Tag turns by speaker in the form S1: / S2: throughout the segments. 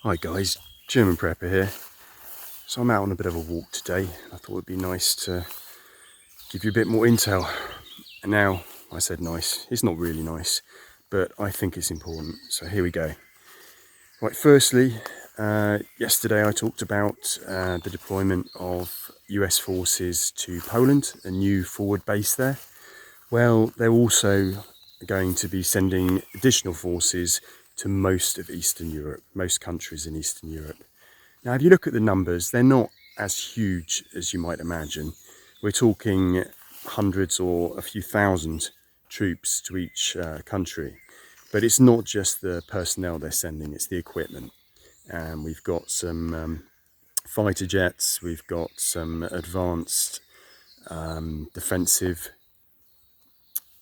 S1: Hi guys, German Prepper here. So I'm out on a bit of a walk today. I thought it'd be nice to give you a bit more intel. And now, I said nice, it's not really nice, but I think it's important. So here we go. Right, firstly, yesterday I talked about the deployment of US forces to Poland, a new forward base there. Well, they're also going to be sending additional forces to most of Eastern Europe, most countries in Eastern Europe. Now, if you look at the numbers, they're not as huge as you might imagine. We're talking hundreds or a few thousand troops to each country. But it's not just the personnel they're sending, it's the equipment. And we've got some fighter jets, we've got some advanced defensive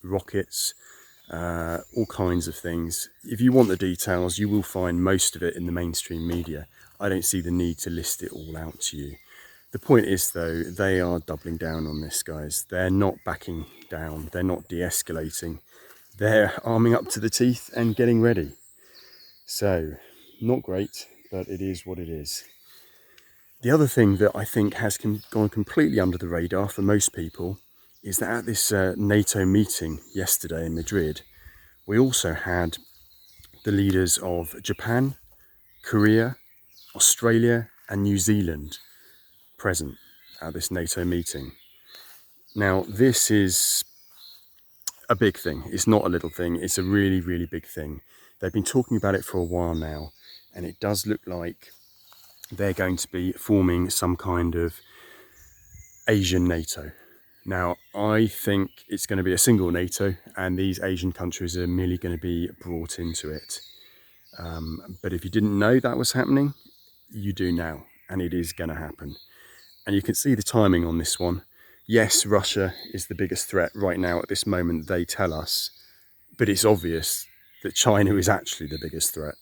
S1: rockets, all kinds of things. If you want the details, you will find most of it in the mainstream media. I don't see the need to list it all out to you. The point is, though, they are doubling down on this, guys. They're not backing down. They're not de-escalating. They're arming up to the teeth and getting ready. So, not great, but it is what it is. The other thing that I think has gone completely under the radar for most people is that at this NATO meeting yesterday in Madrid, we also had the leaders of Japan, Korea, Australia and New Zealand present at this NATO meeting. Now, this is a big thing. It's not a little thing. It's a really, really big thing. They've been talking about it for a while now, and it does look like they're going to be forming some kind of Asian NATO. Now, I think it's going to be a single NATO, and these Asian countries are merely going to be brought into it. But if you didn't know that was happening, you do now, and it is going to happen. And you can see the timing on this one. Yes, Russia is the biggest threat right now at this moment, they tell us, but it's obvious that China is actually the biggest threat.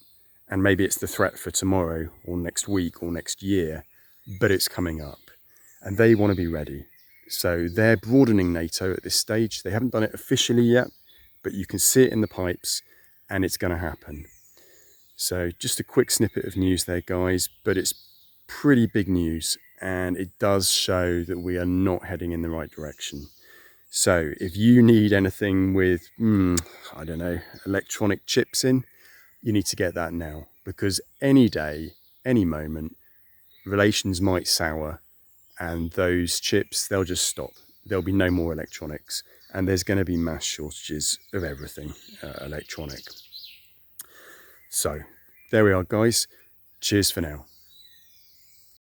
S1: And maybe it's the threat for tomorrow or next week or next year, but it's coming up and they want to be ready. So they're broadening NATO at this stage. They haven't done it officially yet, but you can see it in the pipes and it's going to happen. So just a quick snippet of news there, guys, but it's pretty big news and it does show that we are not heading in the right direction. So if you need anything with, I don't know, electronic chips in, you need to get that now, because any day, any moment, relations might sour and those chips, they'll just stop. There'll be no more electronics and there's going to be mass shortages of everything electronic. So there we are, guys. Cheers for now.